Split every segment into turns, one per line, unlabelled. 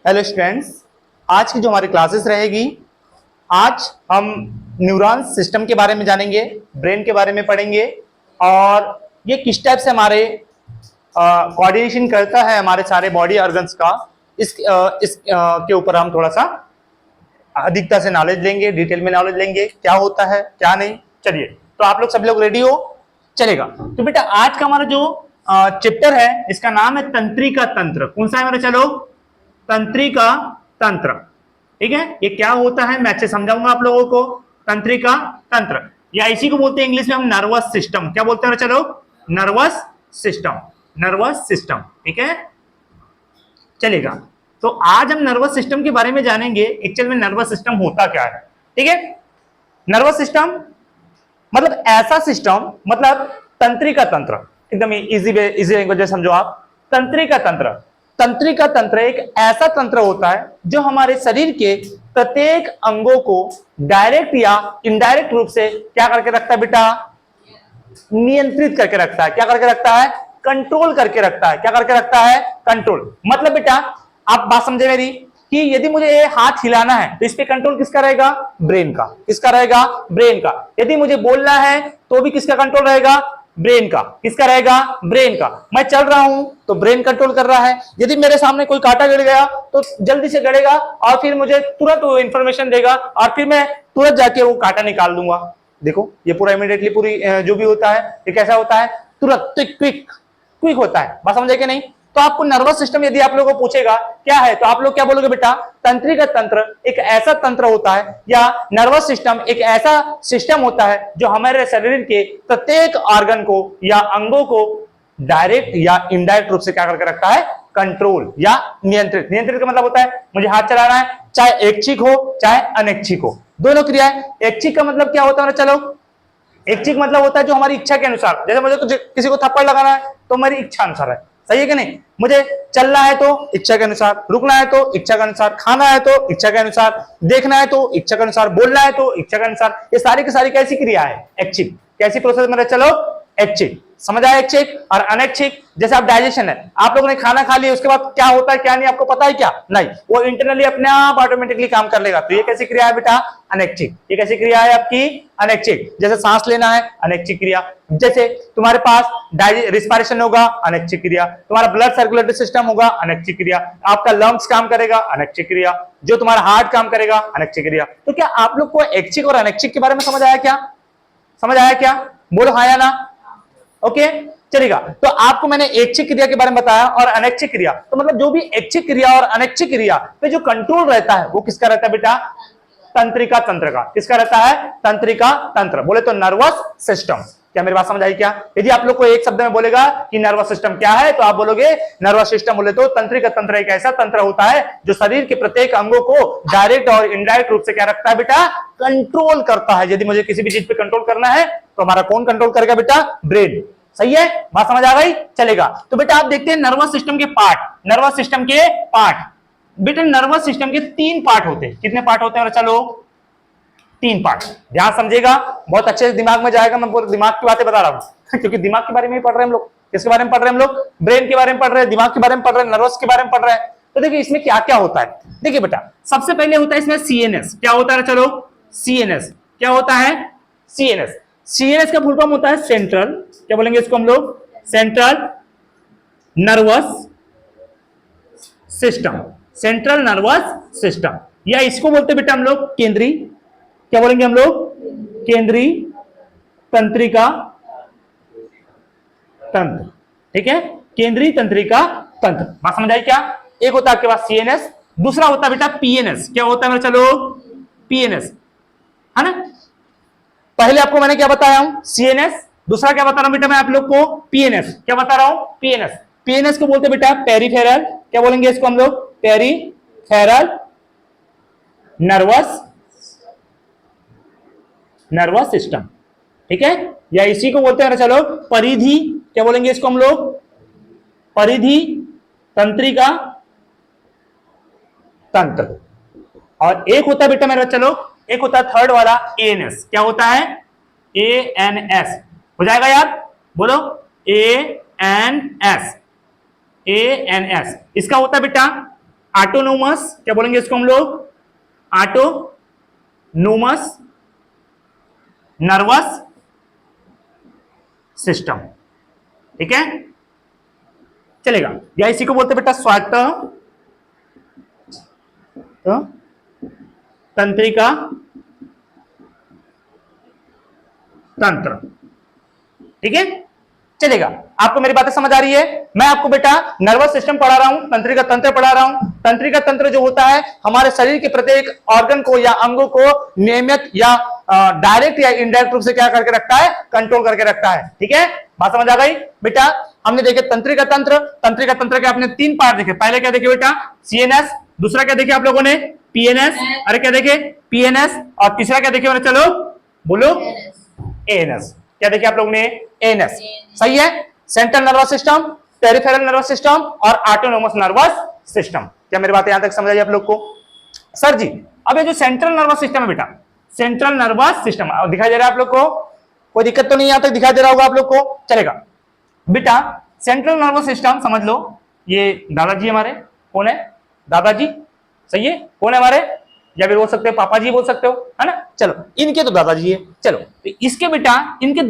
Hello students, आज की जो हमारी क्लासेस रहेगी, आज हम न्यूरॉन सिस्टम के बारे में जानेंगे, ब्रेन के बारे में पढ़ेंगे और ये किस टाइप से हमारे कोऑर्डिनेशन करता है हमारे सारे बॉडी ऑर्गन्स का। के ऊपर हम थोड़ा सा अधिकता से नॉलेज लेंगे, डिटेल में नॉलेज लेंगे, क्या होता है क्या नहीं। चलिए, तो आप लोग सब लोग रेडी हो? चलेगा। तो बेटा आज का हमारा जो चैप्टर है इसका नाम है तंत्रिका तंत्र। कौन सा है मेरा? चलो, तंत्रिका तंत्र। ठीक है, ये क्या होता है मैं अच्छे समझाऊंगा आप लोगों को। तंत्रिका तंत्र या इसी को बोलते हैं इंग्लिश में हम नर्वस सिस्टम। क्या बोलते हैं? चलो, नर्वस सिस्टम, नर्वस सिस्टम। ठीक है, चलेगा। तो आज हम नर्वस सिस्टम के बारे में जानेंगे, एक्चुअल में नर्वस सिस्टम होता क्या है। ठीक है, नर्वस सिस्टम मतलब ऐसा सिस्टम, मतलब तंत्रिका तंत्र, एकदम इजी लैंग्वेज में समझो आप। तंत्रिका तंत्र, तंत्रिका तंत्र एक ऐसा तंत्र होता है जो हमारे शरीर के प्रत्येक अंगों को डायरेक्ट या इनडायरेक्ट रूप से क्या करके रखता है बेटा? नियंत्रित करके रखता है। क्या करके रखता है? कंट्रोल करके रखता है। क्या करके रखता है? कंट्रोल। मतलब बेटा आप बात समझे मेरी कि यदि मुझे ये हाथ हिलाना है तो इस पे कंट्रोल किसका रहेगा? ब्रेन का। किसका रहेगा? ब्रेन का। यदि मुझे बोलना है तो भी किसका कंट्रोल रहेगा? ब्रेन का। किसका रहेगा? ब्रेन का। मैं चल रहा हूं तो ब्रेन कंट्रोल कर रहा है। यदि मेरे सामने कोई कांटा गड़ गया तो जल्दी से गड़ेगा और फिर मुझे तुरंत वो इंफॉर्मेशन देगा और फिर मैं तुरंत जाके वो कांटा निकाल दूंगा। देखो, ये पूरा इमीडिएटली पूरी जो भी होता है ये कैसा होता है? तुरंत, क्विक क्विक होता है। बात समझे कि नहीं? तो आपको नर्वस सिस्टम यदि आप लोगों को पूछेगा क्या है तो आप लोग क्या बोलोगे बेटा? तंत्रिका तंत्र एक ऐसा तंत्र होता है या नर्वस सिस्टम एक ऐसा सिस्टम होता है जो हमारे शरीर के प्रत्येक ऑर्गन को या अंगों को डायरेक्ट या इनडायरेक्ट रूप से क्या करके रखता है? कंट्रोल या नियंत्रित। नियंत्रित का मतलब होता है मुझे हाथ चलाना है, चाहे ऐच्छिक हो चाहे अनैच्छिक हो, दोनों क्रियाएं। ऐच्छिक का मतलब क्या होता है? चलो, ऐच्छिक मतलब होता है जो हमारी इच्छा के अनुसार, जैसे मुझे किसी को थप्पड़ लगाना है तो मेरी इच्छा अनुसार है। सही है कि नहीं? मुझे चलना है तो इच्छा के अनुसार, रुकना है तो इच्छा के अनुसार, खाना है तो इच्छा के अनुसार, देखना है तो इच्छा के अनुसार, बोलना है तो इच्छा के अनुसार। ये सारी की सारी कैसी क्रिया है? ऐच्छिक। कैसी प्रोसेस में? चलो, ऐच्छिक। समझ आया? ऐच्छिक और अनैच्छिक। जैसे आप डाइजेशन है, आप लोगों ने खाना खा लिया उसके बाद क्या होता है क्या नहीं आपको पता है क्या? नहीं, वो इंटरनली अपने आप ऑटोमेटिकली काम कर लेगा। तो ये कैसी क्रिया है बेटा? अनैच्छिक। ये कैसी क्रिया है आपकी? अनैच्छिक। जैसे सांस लेना है, अनैच्छिक क्रिया। जैसे तुम्हारे पास रिस्पायरेशन होगा, अनैच्छिक क्रिया। तुम्हारा ब्लड सर्कुलेटरी सिस्टम होगा, अनैच्छिक क्रिया। आपका लंग्स काम करेगा, अनैच्छिक क्रिया। जो तुम्हारा हार्ट काम करेगा, अनैच्छिक क्रिया। तो क्या आप लोग को ऐच्छिक और अनैच्छिक के बारे में समझ आया क्या? समझ आया क्या? बोलो हाँ या ना। ओके, चलेगा। तो आपको मैंने ऐच्छिक क्रिया के बारे में बताया और अनैच्छिक क्रिया। तो मतलब जो भी ऐच्छिक क्रिया और अनैच्छिक क्रिया पे जो कंट्रोल रहता है वो किसका रहता है बेटा? तंत्रिका तंत्र का। किसका रहता है? तंत्रिका तंत्र। बोले तो नर्वस सिस्टम। क्या मेरी बात समझ आई क्या? यदि आप लोग को एक शब्द में बोलेगा कि नर्वस सिस्टम क्या है तो आप बोलोगे नर्वस सिस्टम। बोले तो तंत्रिका तंत्र एक ऐसा तंत्र होता है जो शरीर के प्रत्येक अंगों को डायरेक्ट और इनडायरेक्ट रूप से क्या रखता है बेटा? कंट्रोल करता है। यदि मुझे किसी भी चीज पे कंट्रोल करना है तो हमारा कौन कंट्रोल करेगा बेटा? ब्रेन। सही है? बात समझ आ गई? चलेगा। तो बेटा आप देखते हैं नर्वस सिस्टम के पार्ट। नर्वस सिस्टम के पार्ट बेटा, नर्वस सिस्टम के 3 पार्ट होते हैं। कितने पार्ट होते हैं? चलो, 3 पार्ट। ध्यान समझेगा, बहुत अच्छे दिमाग में जाएगा। मैं पूरे दिमाग की बातें बता रहा हूं क्योंकि दिमाग के बारे में ही पढ़ रहे हैं हम लोग। किसके बारे में पढ़ रहे हैं हम लोग? ब्रेन के बारे में पढ़ रहे हैं, दिमाग के बारे में पढ़ रहे हैं, नर्वस के बारे में पढ़ रहे हैं। तो देखिए इसमें क्या क्या होता है। देखिए बेटा, सबसे पहले होता है इसमें सीएनएस। क्या होता है? चलो, सीएनएस। क्या होता है? सीएनएस। सीएनएस का फुल फॉर्म होता है सेंट्रल, क्या बोलेंगे इसको हम लोग? Central nervous system. Central nervous system या इसको बोलते बेटा हम लोग केंद्रीय। क्या बोलेंगे हम लोग? केंद्रीय तंत्रिका तंत्र। ठीक है, केंद्रीय तंत्रिका तंत्र। बात समझ आई क्या? एक होता है आपके पास सीएनएस, दूसरा होता है बेटा पीएनएस। क्या होता है मेरा? चलो, पीएनएस है ना। पहले आपको मैंने क्या बताया हूं? सीएनएस। दूसरा क्या बता रहा हूं बेटा मैं आप लोग को? पीएनएस। क्या बता रहा हूं? पीएनएस। पीएनएस को बोलते बेटा पेरिफेरल। क्या बोलेंगे इसको हम लोग? Peripheral nervous system. ठीक है, या इसी को बोलते हैं चलो परिधि। क्या बोलेंगे इसको हम लोग? परिधि तंत्रिका तंत्र। और एक होता है बेटा मेरा, चलो एक होता है थर्ड वाला एएनएस। क्या होता है? एएनएस। हो जाएगा यार? बोलो, एएनएस। एएनएस इसका होता है बेटा ऑटोनोमस, क्या बोलेंगे इसको हम लोग, ऑटोनोमस नर्वस सिस्टम, ठीक है, चलेगा। या इसी को बोलते बेटा स्वायत्त तंत्रिका तंत्र, ठीक है, चलेगा। आपको मेरी बातें समझ आ रही है? मैं आपको बेटा नर्वस सिस्टम पढ़ा रहा हूं, तंत्रिका तंत्र पढ़ा रहा हूं। तंत्रिका तंत्र जो होता है हमारे शरीर के प्रत्येक ऑर्गन को या अंगों को नियमित या डायरेक्ट या इनडायरेक्ट रूप से क्या करके रखता है, कंट्रोल करके रखता है, ठीक है। बात समझ आ गई बेटा? हमने देखे तंत्रिका तंत्र, तंत्रिका तंत्र के आपने 3 पार्ट देखे। पहले क्या देखे बेटा? सीएनएस, दूसरा क्या देखे आप लोगों ने? पीएनएस, अरे क्या देखे? पीएनएस, और तीसरा क्या देखे? चलो बोलो, एएनएस। क्या देखे आप लोगों ने? एएनएस, सही है। Central nervous system, peripheral nervous system और ऑटोनोमस नर्वस सिस्टम। क्या मेरी बात यहां तक समझ आई आप लोग को? सर जी अब ये जो सेंट्रल नर्वस सिस्टम है बेटा, सेंट्रल नर्वस सिस्टम दिखाई दे रहा है आप लोग को? कोई दिक्कत तो नहीं, यहां तक दिखाई दे रहा होगा आप लोग को, चलेगा बेटा। सेंट्रल नर्वस सिस्टम समझ लो, ये दादाजी हमारे, कौन है? दादाजी, सही है। कौन है हमारे? या फिर बोल सकते हो पापा जी, बोल सकते हो, है ना। चलो इनके तो दादाजी है। चलो तो इसके बेटा इनके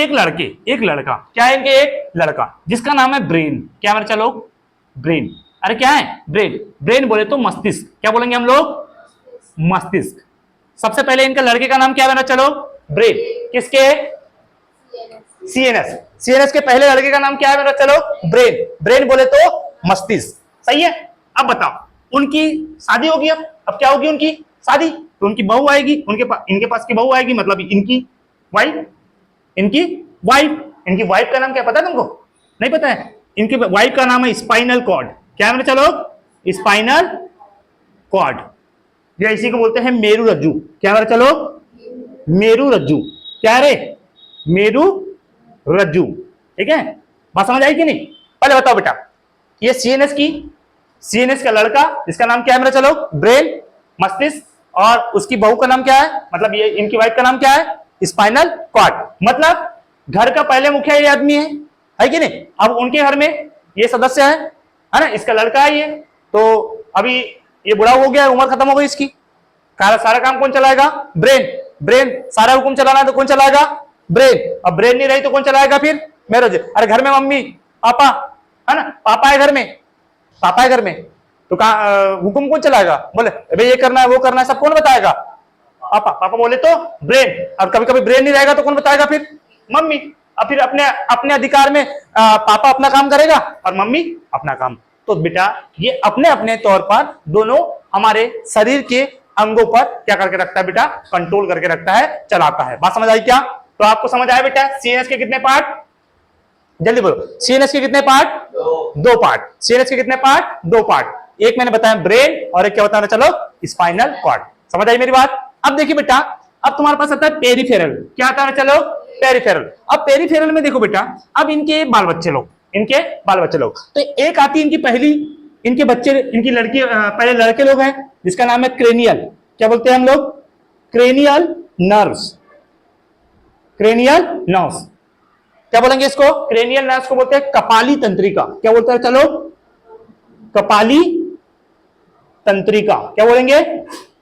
एक लड़के, एक लड़का, क्या है इनके? एक लड़का जिसका नाम है ब्रेन। क्या मेरे? चलो ब्रेन, अरे क्या है? ब्रेन। ब्रेन बोले तो मस्तिष्क, क्या बोलेंगे हम लोग? मस्तिष्क। सबसे पहले इनका लड़के का नाम क्या है? चलो ब्रेन। किसके? सीएनएस। सीएनएस के पहले लड़के का नाम क्या है मेरा? चलो ब्रेन। ब्रेन बोले तो मस्तिष्क, सही है। अब बताओ उनकी शादी होगी, अब क्या होगी उनकी शादी? तो उनकी बहू आएगी, इनके पास की बहू आएगी, मतलब इनकी वाइफ, इनकी वाइफ का नाम क्या पता है तुमको? नहीं पता है? इनकी वाइफ का नाम है स्पाइनल कॉर्ड। क्या है? चलो स्पाइनल कॉर्ड, या इसी को बोलते हैं मेरु रज्जु। क्या है? चलो मेरु रज्जु। क्या रे? मेरु रज्जु, ठीक है। बात समझ आई कि नहीं? पहले बताओ बेटा, ये सीएनएस का लड़का जिसका नाम क्या है मेरा? चलो ब्रेन, मस्तिष्क, और उसकी बहू का नाम क्या है? मतलब ये इनकी वाइफ का नाम क्या है? Spinal cord. मतलब घर का पहले मुखिया ये आदमी है कि नहीं? अब उनके घर में ये सदस्य है ना, इसका लड़का है ये। तो अभी ये बुढ़ा हो गया, उम्र खत्म हो गई इसकी, सारा काम कौन चलाएगा? ब्रेन। ब्रेन सारा हुक्म चलाना है तो कौन चलाएगा? ब्रेन। अब ब्रेन नहीं रही तो कौन चलाएगा फिर? मेरा। अरे घर में मम्मी पापा है ना, पापा है घर में, पापा है घर में, तो हुक्म कौन चलाएगा? बोले भाई ये करना है वो करना है, सब कौन बताएगा? पापा। पापा बोले तो ब्रेन। अब कभी कभी ब्रेन नहीं रहेगा तो कौन बताएगा फिर? मम्मी। अब फिर अपने अधिकार में पापा अपना काम करेगा और मम्मी अपना काम। तो बेटा ये अपने अपने तौर पर दोनों हमारे शरीर के अंगों पर क्या करके रखता है बेटा? कंट्रोल करके रखता है, चलाता है। बात समझ आई क्या? तो आपको समझ आया बेटा सीएनएस के कितने पार्ट? जल्दी बोलो, सीएनएस के कितने पार्ट? 2 पार्ट। सीएनएस के कितने पार्ट? 2 पार्ट। एक मैंने बताया ब्रेन, और एक क्या बताया? चलो स्पाइनल कॉर्ड। समझ आई मेरी बात? अब देखिए बेटा, अब तुम्हारे पास आता है पेरिफेरल। क्या आता है? चलो पेरिफेरल। अब पेरिफेरल में देखो बेटा, अब इनके बाल बच्चे लोग, तो एक आती है इनकी पहली, इनके बच्चे, इनकी लड़की, पहले लड़के लोग हैं जिसका नाम है क्रेनियल। क्या बोलते हैं हम लोग? Cranial nerves. क्रेनियल नर्व्स, क्या बोलेंगे इसको? क्रेनियल नर्व्स को बोलते हैं कपाली तंत्रिका। क्या बोलते हैं? चलो कपाली तंत्रिका। क्या बोलेंगे?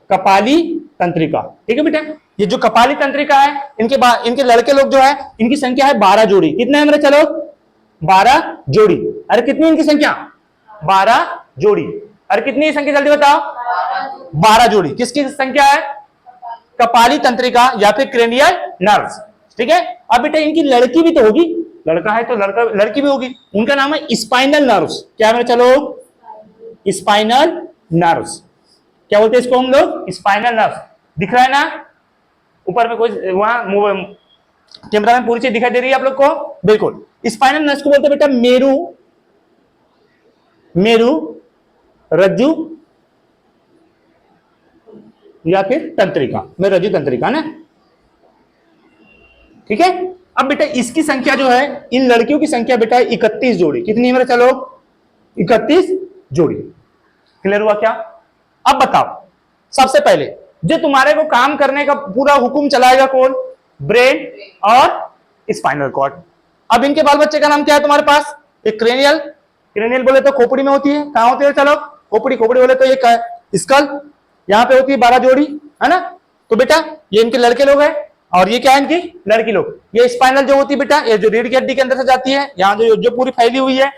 कपाली तंत्रिका, ठीक है बेटा। ये जो कपाली तंत्रिका है, इनके लड़के लोग जो है, इनकी संख्या है 12 जोड़ी। कितने हैं मेरे? चलो 12 जोड़ी। अरे कितनी इनकी संख्या? 12 जोड़ी। अरे कितनी संख्या जल्दी बताओ? 12 जोड़ी। किसकी संख्या है? कपाली तंत्रिका या फिर क्रेनियल नर्व्स, ठीक है। अब बेटा इनकी लड़की भी तो होगी, लड़का है तो लड़की भी होगी, उनका नाम है स्पाइनल नर्व्स। क्या है? चलो स्पाइनल नर्व्स। क्या बोलते हैं इसको हम लोग? Spinal nerves. दिख रहा है ना ऊपर में? कोई वहां कैमरा में पूरी चीज दिखाई दे रही है आप लोग को? बिल्कुल। स्पाइनल नर्व्स को बोलते हैं बेटा मेरु रज्जु या फिर तंत्रिका, मेरु रज्जु तंत्रिका ना, ठीक है। अब बेटा इसकी संख्या जो है, इन लड़कियों की संख्या बेटा 31 जोड़ी। कितनी है मेरा? चलो 31 जोड़ी। क्लियर हुआ क्या? अब बताओ, सबसे पहले जो तुम्हारे को काम करने का पूरा हुक्म चलाएगा कौन? ब्रेन और स्पाइनल कॉर्ड। अब इनके बाल बच्चे का नाम क्या है तुम्हारे पास? एक क्रेनियल। क्रेनियल बोले तो खोपड़ी में होती है। कहां होती है? चलो खोपड़ी, खोपड़ी बोले तो ये स्कल, यहाँ पे होती है 12 जोड़ी, है ना। तो बेटा ये इनके लड़के लोग हैं, और ये क्या है इनकी लड़की लोग। ये स्पाइनल जो होती है बेटा, ये जो रीढ़ की हड्डी के अंदर से जाती है, यहाँ जो पूरी फैली हुई है,